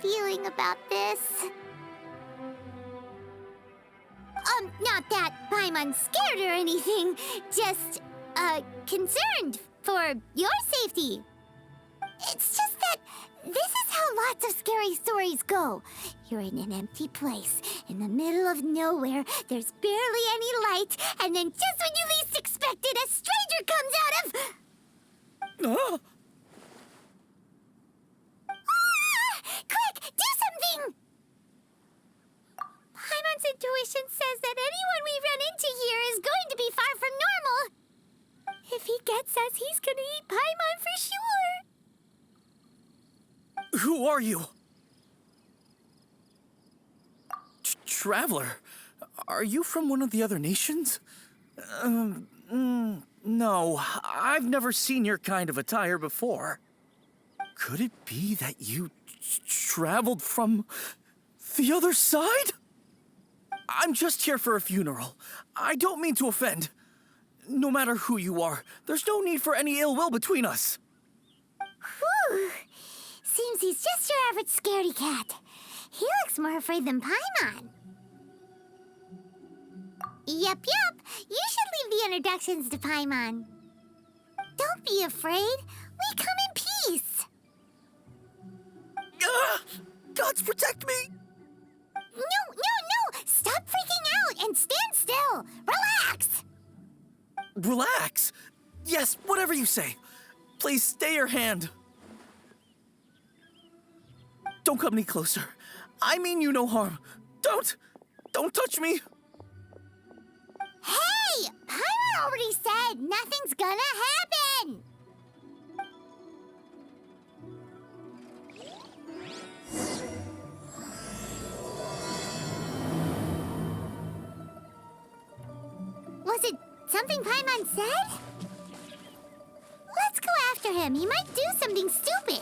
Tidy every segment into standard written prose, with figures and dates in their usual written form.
feeling about this. Not that Paimon's scared or anything, just, concerned for your safety. It's just that this is how lots of scary stories go. You're in an empty place, in the middle of nowhere, there's barely any light, and then just when you least expect it, a stranger comes out of... Oh! Quick, do something! Paimon's intuition says that anyone we run into here is going to be far from normal. If he gets us, he's gonna eat Paimon for sure. Who are you? Traveler? Are you from one of the other nations? No, I've never seen your kind of attire before. Could it be that you traveled from the other side? I'm just here for a funeral. I don't mean to offend. No matter who you are, there's no need for any ill will between us. Whew. Seems he's just your average scaredy cat. He looks more afraid than Paimon. Yep. You should leave the introductions to Paimon. Don't be afraid. We come in peace. Gods protect me! No! Stop freaking out and stand still. Relax. Relax? Yes, whatever you say. Please stay your hand. Don't come any closer. I mean you no harm. Don't touch me. Hey! Paimon already said nothing's gonna happen! Was it something Paimon said? Let's go after him. He might do something stupid.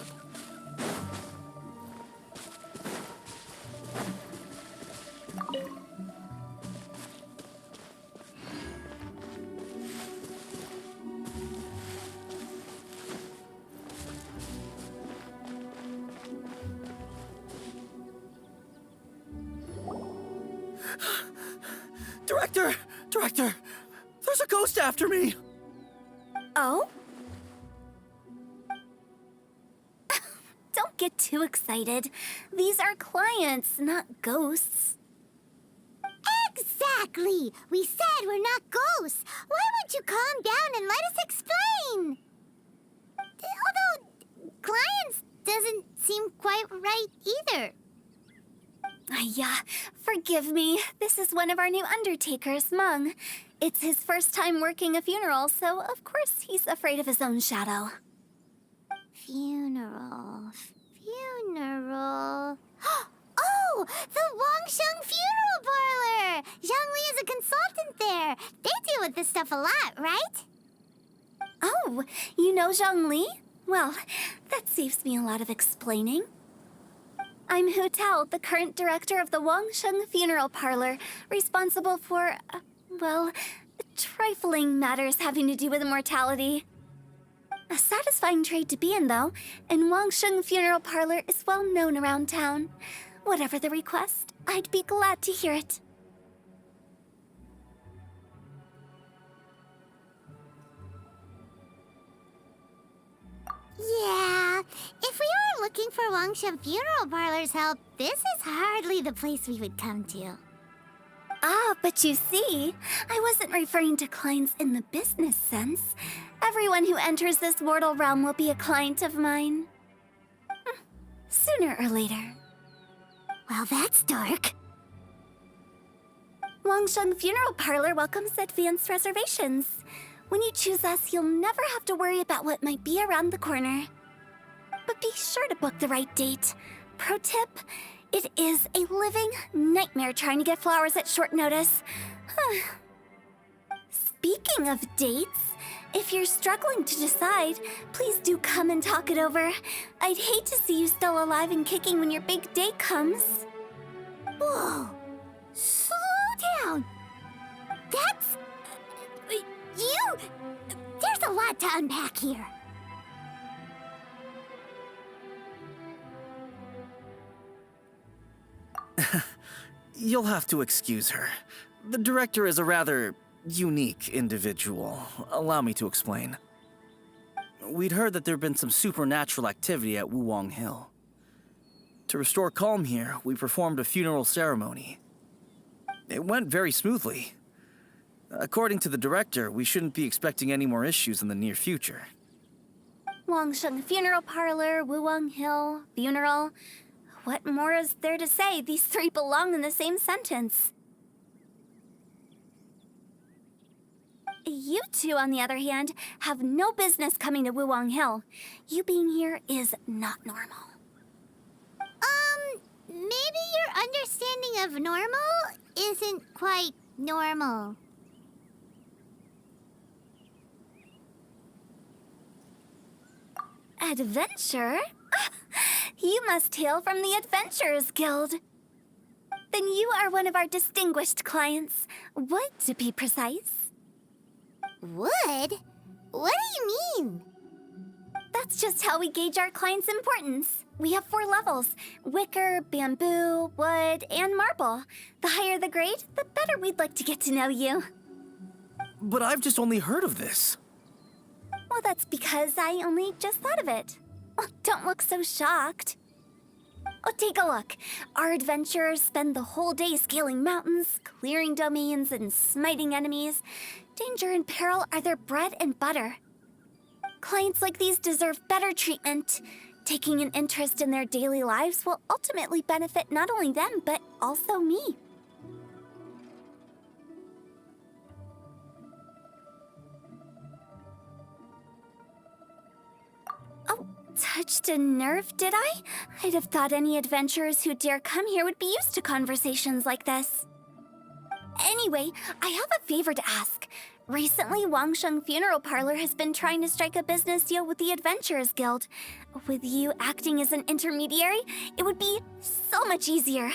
Director, there's a ghost after me. Oh? Don't get too excited. These are clients, not ghosts. Exactly! We said we're not ghosts. Why won't you calm down and let us explain? Although, clients doesn't seem quite right either. Yeah, forgive me. This is one of our new undertakers, Meng. It's his first time working a funeral, so of course he's afraid of his own shadow. Funeral. Oh! The Wangsheng Funeral Parlor! Zhongli is a consultant there. They deal with this stuff a lot, right? Oh, you know Zhongli? Well, that saves me a lot of explaining. I'm Hu Tao, the current director of the Wangsheng Funeral Parlor, responsible for, well, trifling matters having to do with immortality. A satisfying trade to be in, though, and Wangsheng Funeral Parlor is well known around town. Whatever the request, I'd be glad to hear it. Yeah, if we were looking for Wangsheng Funeral Parlor's help, this is hardly the place we would come to. Ah, but you see, I wasn't referring to clients in the business sense. Everyone who enters this mortal realm will be a client of mine. Sooner or later. Well, that's dark. Wangsheng Funeral Parlor welcomes advanced reservations. When you choose us, you'll never have to worry about what might be around the corner. But be sure to book the right date. Pro tip, it is a living nightmare trying to get flowers at short notice. Speaking of dates, if you're struggling to decide, please do come and talk it over. I'd hate to see you still alive and kicking when your big day comes. Whoa! Slow down! That's... you... There's a lot to unpack here. You'll have to excuse her. The director is a rather unique individual. Allow me to explain. We'd heard that there'd been some supernatural activity at Wuwang Hill. To restore calm here, we performed a funeral ceremony. It went very smoothly. According to the director, we shouldn't be expecting any more issues in the near future. Wangsheng Funeral Parlor, Wuwang Hill, funeral. What more is there to say? These three belong in the same sentence. You two, on the other hand, have no business coming to Wuwang Hill. You being here is not normal. Maybe your understanding of normal isn't quite normal. Adventure? You must hail from the Adventurers Guild. Then you are one of our distinguished clients. Wood, to be precise. Wood? What do you mean? That's just how we gauge our clients' importance. We have 4 levels: wicker, bamboo, wood, and marble. The higher the grade, the better we'd like to get to know you. But I've just only heard of this. Well, that's because I only just thought of it. Oh, don't look so shocked. Oh, take a look. Our adventurers spend the whole day scaling mountains, clearing domains, and smiting enemies. Danger and peril are their bread and butter. Clients like these deserve better treatment. Taking an interest in their daily lives will ultimately benefit not only them, but also me. Oh, touched a nerve, did I? I'd have thought any adventurers who dare come here would be used to conversations like this. Anyway, I have a favor to ask. Recently, Wangsheng Funeral Parlor has been trying to strike a business deal with the Adventurers Guild. With you acting as an intermediary, it would be so much easier.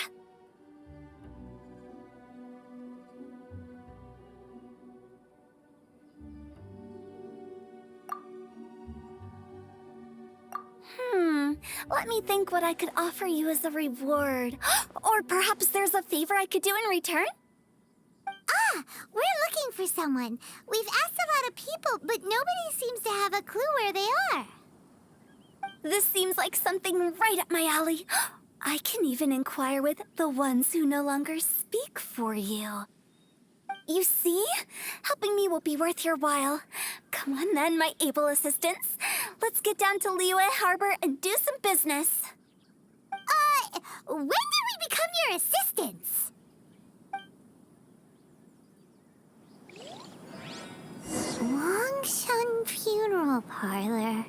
Let me think what I could offer you as a reward. Or perhaps there's a favor I could do in return? We're looking for someone. We've asked a lot of people, but nobody seems to have a clue where they are. This seems like something right up my alley. I can even inquire with the ones who no longer speak for you. You see? Helping me will be worth your while. Come on then, my able assistants. Let's get down to Liyue Harbor and do some business. When did we become your assistants? Wangsheng Funeral Parlor.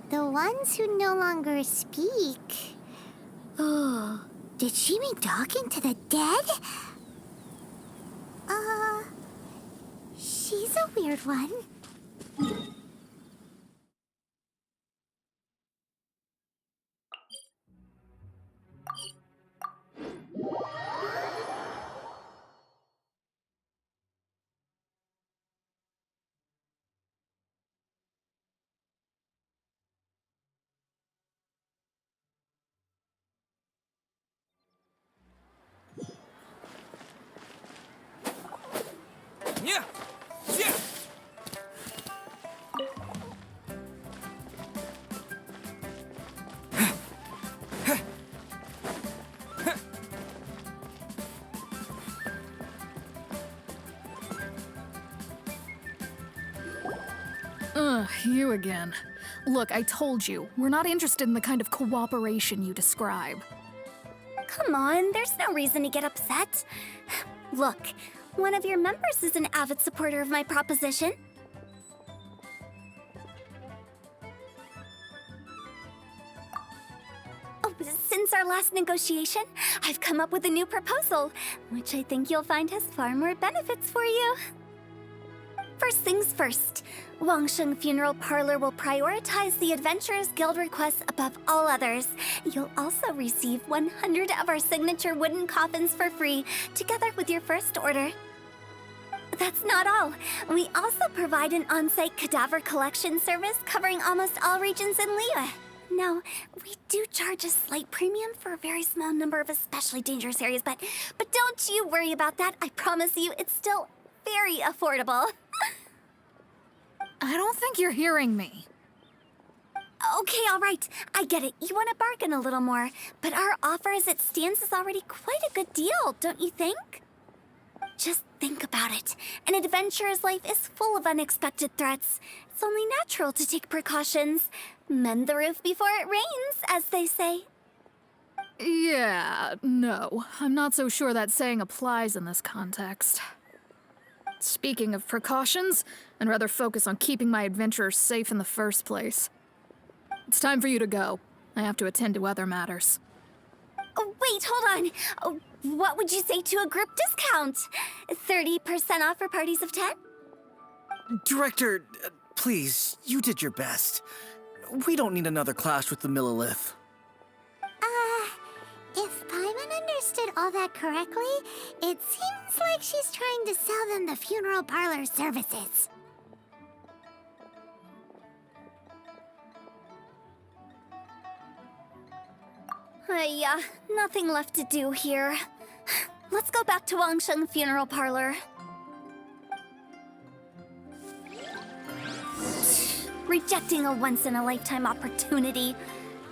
The ones who no longer speak. Oh, did she mean talking to the dead? She's a weird one. Yeah! Yeah! You again. Look, I told you, we're not interested in the kind of cooperation you describe. Come on, there's no reason to get upset. Look, one of your members is an avid supporter of my proposition. Oh, since our last negotiation, I've come up with a new proposal, which I think you'll find has far more benefits for you. First things first, Wangsheng Funeral Parlor will prioritize the Adventurers Guild requests above all others. You'll also receive 100 of our signature wooden coffins for free, together with your first order. That's not all. We also provide an on-site cadaver collection service covering almost all regions in Liyue. Now, we do charge a slight premium for a very small number of especially dangerous areas, but don't you worry about that. I promise you, it's still very affordable. I don't think you're hearing me. Okay, all right. I get it. You want to bargain a little more, but our offer as it stands is already quite a good deal, don't you think? Just think about it. An adventurer's life is full of unexpected threats. It's only natural to take precautions. Mend the roof before it rains, as they say. Yeah, no. I'm not so sure that saying applies in this context. Speaking of precautions, I'd rather focus on keeping my adventurers safe in the first place. It's time for you to go. I have to attend to other matters. Oh, wait, hold on. Oh, what would you say to a group discount? 30% off for parties of 10? Director, please, you did your best. We don't need another clash with the Millilith. If Paimon understood all that correctly, it seems like she's trying to sell them the funeral parlor services. Nothing left to do here. Let's go back to Wangsheng Funeral Parlor. Rejecting a once-in-a-lifetime opportunity.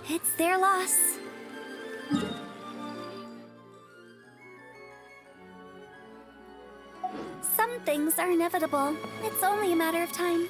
It's their loss. Some things are inevitable. It's only a matter of time.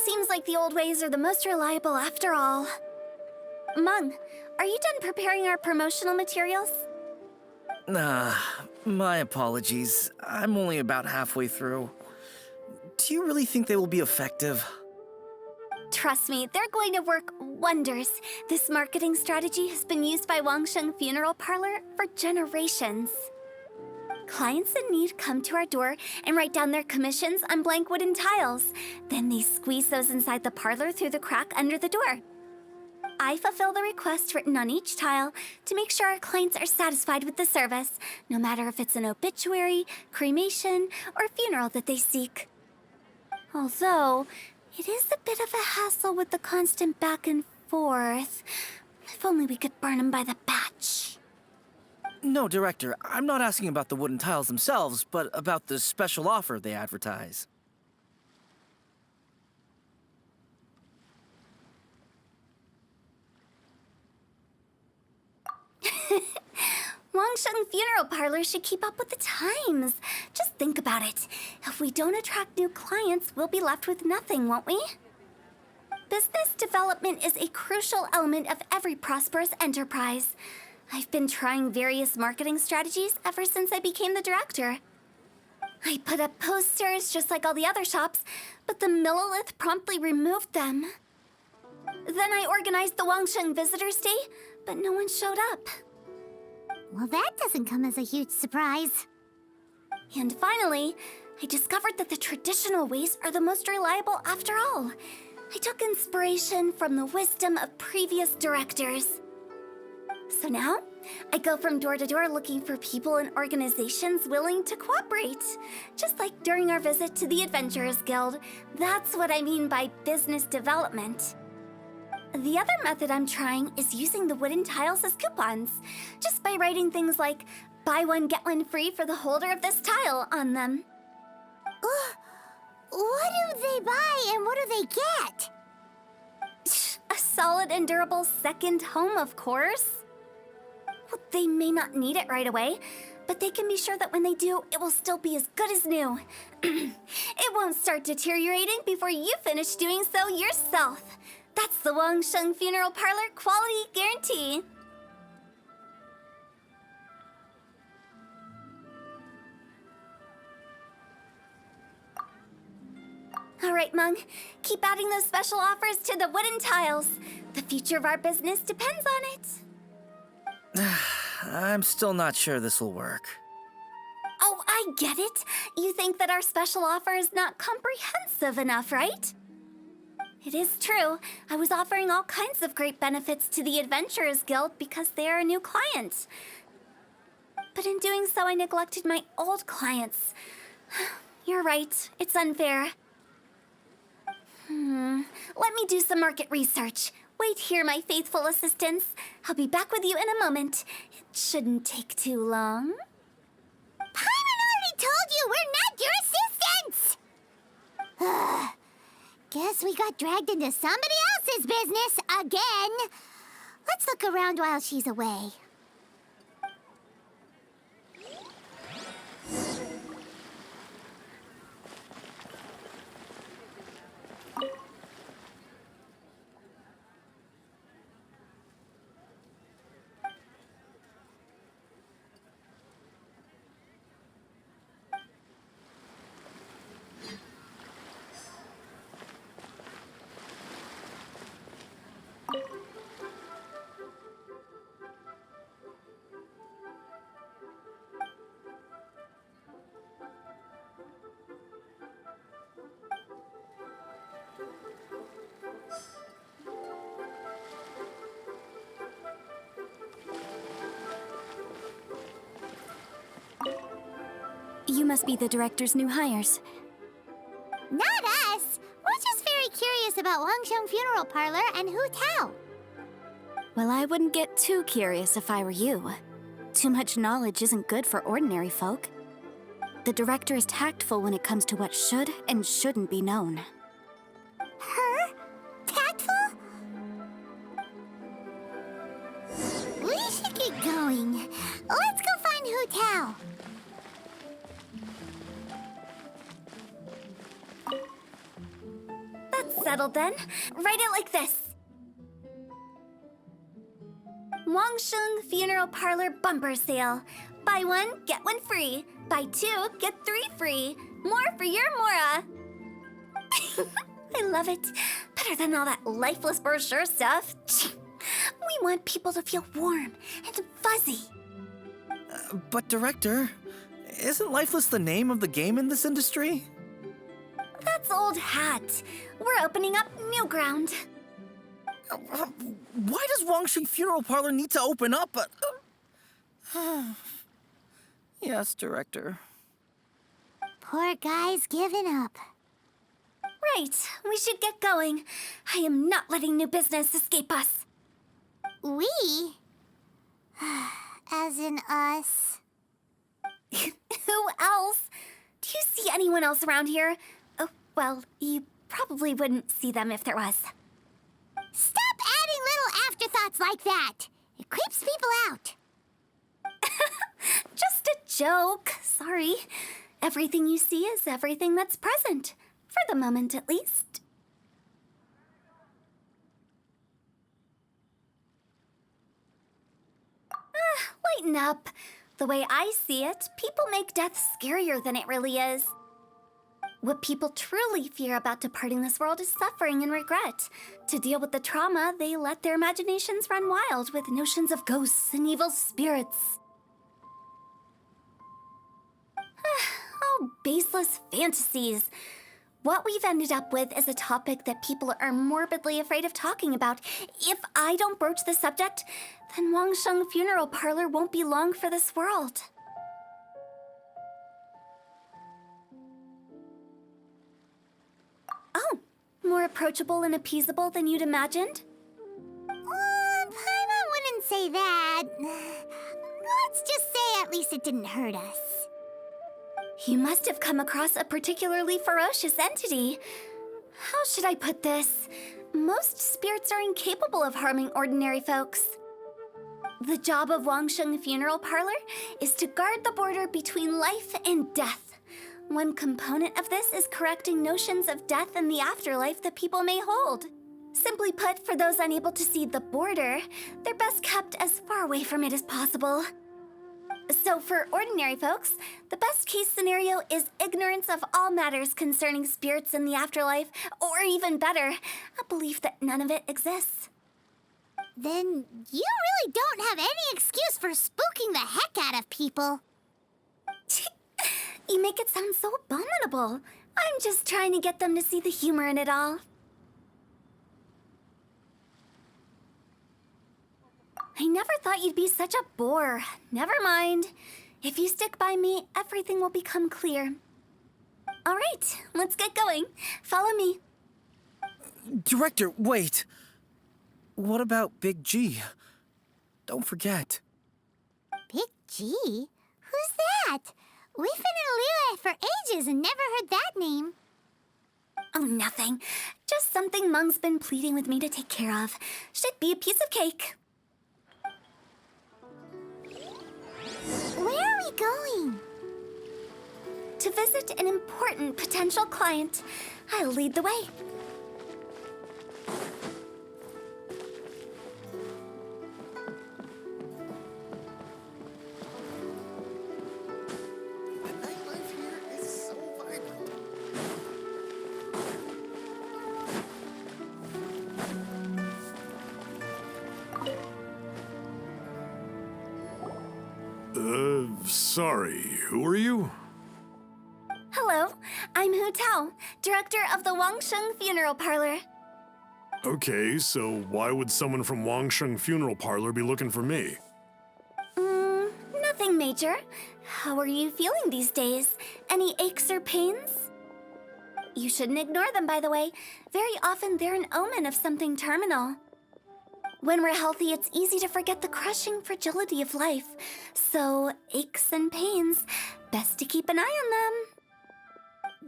Seems like the old ways are the most reliable after all. Mung, are you done preparing our promotional materials? My apologies. I'm only about halfway through. Do you really think they will be effective? Trust me, they're going to work wonders. This marketing strategy has been used by Wangsheng Funeral Parlor for generations. Clients in need come to our door and write down their commissions on blank wooden tiles. Then they squeeze those inside the parlor through the crack under the door. I fulfill the request written on each tile to make sure our clients are satisfied with the service, no matter if it's an obituary, cremation, or funeral that they seek. Although, it is a bit of a hassle with the constant back and forth. If only we could burn them by the batch. No, Director, I'm not asking about the wooden tiles themselves, but about the special offer they advertise. Wangsheng Funeral Parlor should keep up with the times. Just think about it. If we don't attract new clients, we'll be left with nothing, won't we? Business development is a crucial element of every prosperous enterprise. I've been trying various marketing strategies ever since I became the director. I put up posters just like all the other shops, but the Millilith promptly removed them. Then I organized the Wangsheng Visitors Day, but no one showed up. Well, that doesn't come as a huge surprise. And finally, I discovered that the traditional ways are the most reliable after all. I took inspiration from the wisdom of previous directors. So now, I go from door to door looking for people and organizations willing to cooperate. Just like during our visit to the Adventurers Guild. That's what I mean by business development. The other method I'm trying is using the wooden tiles as coupons. Just by writing things like, buy one, get one free for the holder of this tile on them. What do they buy and what do they get? A solid and durable second home, of course. Well, they may not need it right away, but they can be sure that when they do, it will still be as good as new. It won't start deteriorating before you finish doing so yourself. That's the Wangsheng Funeral Parlor quality guarantee. All right, Mung. Keep adding those special offers to the wooden tiles. The future of our business depends on it. I'm still not sure this will work. Oh, I get it. You think that our special offer is not comprehensive enough, right? It is true. I was offering all kinds of great benefits to the Adventurers Guild because they are a new client. But in doing so, I neglected my old clients. You're right. It's unfair. Let me do some market research. Wait here, my faithful assistants. I'll be back with you in a moment. It shouldn't take too long. Paimon already told you we're not your assistants! Guess we got dragged into somebody else's business again. Let's look around while she's away. You must be the director's new hires. Not us! We're just very curious about Wangsheng Funeral Parlor and Hu Tao. Well, I wouldn't get too curious if I were you. Too much knowledge isn't good for ordinary folk. The director is tactful when it comes to what should and shouldn't be known. Her? Tactful? We should get going. Let's go find Hu Tao. That settled then. Write it like this. Wangsheng Funeral Parlor Bumper Sale. Buy one, get one free. Buy two, get three free. More for your Mora. I love it. Better than all that lifeless brochure stuff. We want people to feel warm and fuzzy. But Director, isn't Lifeless the name of the game in this industry? That's old hat. We're opening up new ground. Why does Wangsheng Funeral Parlor need to open up? Yes, Director. Poor guy's given up. Right, we should get going. I am not letting new business escape us. We? As in us. Who else? Do you see anyone else around here? Oh, well, you probably wouldn't see them if there was. Stop adding little afterthoughts like that. It creeps people out. Just a joke. Sorry. Everything you see is everything that's present. For the moment, at least. Lighten up. The way I see it, people make death scarier than it really is. What people truly fear about departing this world is suffering and regret. To deal with the trauma, they let their imaginations run wild with notions of ghosts and evil spirits. Oh, baseless fantasies. What we've ended up with is a topic that people are morbidly afraid of talking about. If I don't broach the subject, then Wangsheng Funeral Parlor won't be long for this world. Oh, more approachable and appeasable than you'd imagined? Paimon wouldn't say that. Let's just say at least it didn't hurt us. You must have come across a particularly ferocious entity. How should I put this? Most spirits are incapable of harming ordinary folks. The job of Wangsheng Funeral Parlor is to guard the border between life and death. One component of this is correcting notions of death and the afterlife that people may hold. Simply put, for those unable to see the border, they're best kept as far away from it as possible. So for ordinary folks, the best case scenario is ignorance of all matters concerning spirits in the afterlife, or even better, a belief that none of it exists. Then you really don't have any excuse for spooking the heck out of people. You make it sound so abominable. I'm just trying to get them to see the humor in it all. I never thought you'd be such a bore. Never mind. If you stick by me, everything will become clear. All right, let's get going. Follow me. Director, wait. What about Big G? Don't forget. Big G? Who's that? We've been in Liyue for ages and never heard that name. Oh, nothing. Just something Mung's been pleading with me to take care of. Should be a piece of cake. Where are we going? To visit an important potential client. I'll lead the way. The nightlife here is so vibrant. Sorry, who are you? Hello, I'm Hu Tao, director of the Wangsheng Funeral Parlor. Okay, so why would someone from Wangsheng Funeral Parlor be looking for me? Nothing major. How are you feeling these days? Any aches or pains? You shouldn't ignore them, by the way. Very often they're an omen of something terminal. When we're healthy, it's easy to forget the crushing fragility of life. So, aches and pains, best to keep an eye on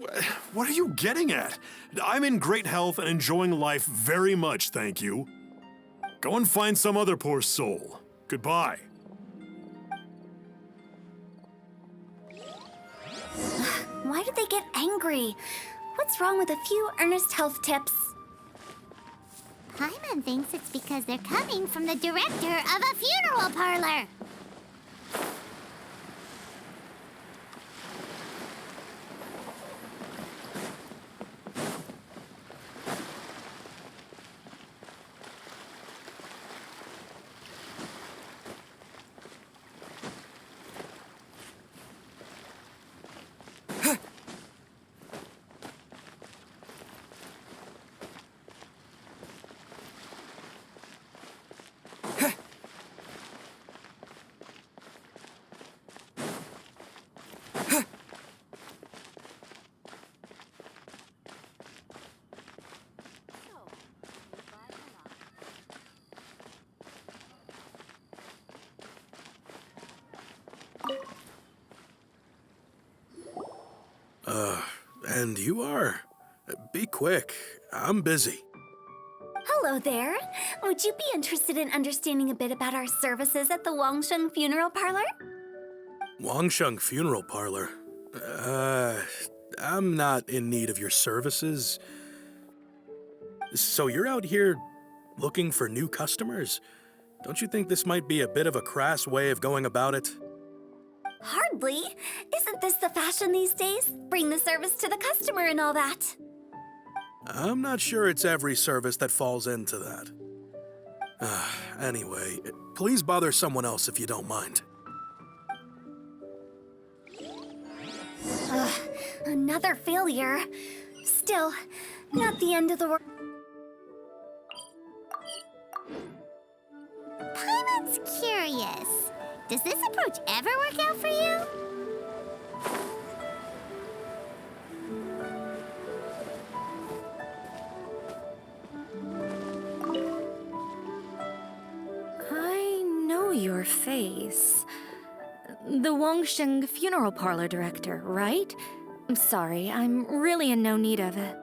them. What are you getting at? I'm in great health and enjoying life very much, thank you. Go and find some other poor soul. Goodbye. Why do they get angry? What's wrong with a few earnest health tips? Paimon thinks it's because they're coming from the director of a funeral parlor. And you are? Be quick. I'm busy. Hello there. Would you be interested in understanding a bit about our services at the Wangsheng Funeral Parlor? Wangsheng Funeral Parlor? I'm not in need of your services. So you're out here looking for new customers? Don't you think this might be a bit of a crass way of going about it? Hardly. Isn't this the fashion these days? Bring the service to the customer and all that. I'm not sure it's every service that falls into that. Anyway, please bother someone else if you don't mind. Another failure. Still, not the end of the world. Paimon's curious. Does this approach ever work out for you? I know your face. The Wangsheng Funeral Parlor director, right? I'm sorry, I'm really in no need of it.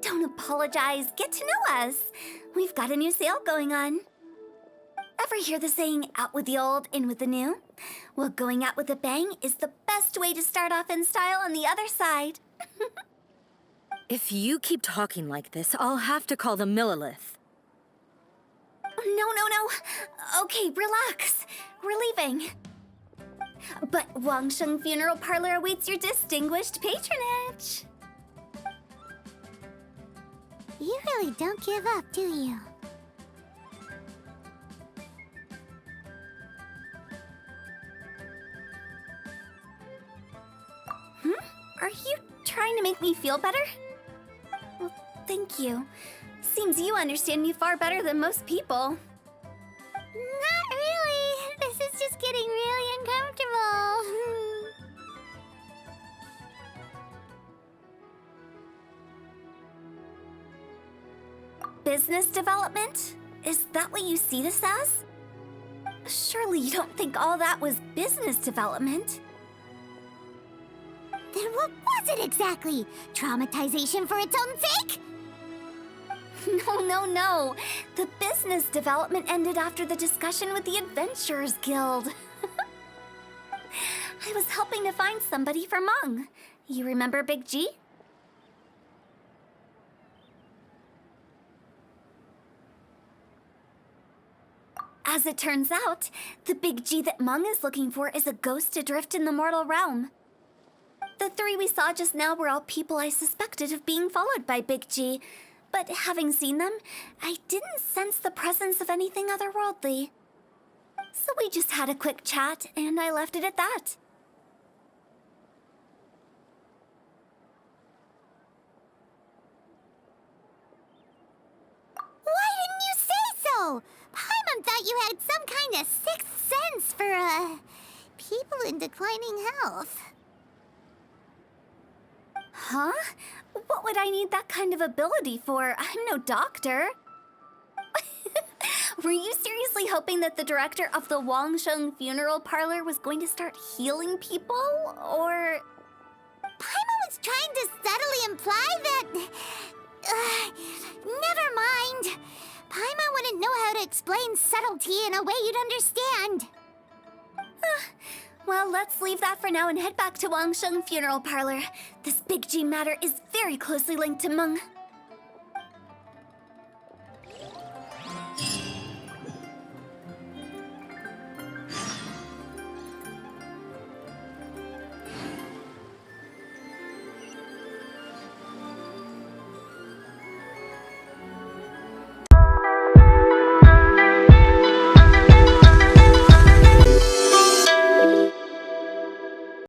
Don't apologize. Get to know us. We've got a new sale going on. Ever hear the saying, out with the old, in with the new? Well, going out with a bang is the best way to start off in style on the other side. If you keep talking like this, I'll have to call the Millilith. No. Okay, relax. We're leaving. But Wangsheng Funeral Parlor awaits your distinguished patronage. You really don't give up, do you? Are you trying to make me feel better? Well, thank you. Seems you understand me far better than most people. Not really. This is just getting really uncomfortable. Business development? Is that what you see this as? Surely you don't think all that was business development. Then what was it exactly? Traumatization for its own sake? No. The business development ended after the discussion with the Adventurers Guild. I was helping to find somebody for Meng. You remember Big G? As it turns out, the Big G that Meng is looking for is a ghost adrift in the mortal realm. The three we saw just now were all people I suspected of being followed by Big G, but having seen them, I didn't sense the presence of anything otherworldly. So we just had a quick chat, and I left it at that. Why didn't you say so? Paimon thought you had some kind of sixth sense for, people in declining health. Huh? What would I need that kind of ability for? I'm no doctor. Were you seriously hoping that the director of the Wangsheng Funeral Parlor was going to start healing people, or...? Paimon was trying to subtly imply that... never mind. Paimon wouldn't know how to explain subtlety in a way you'd understand. Well, let's leave that for now and head back to Wangsheng Funeral Parlor. This Big G matter is very closely linked to Meng.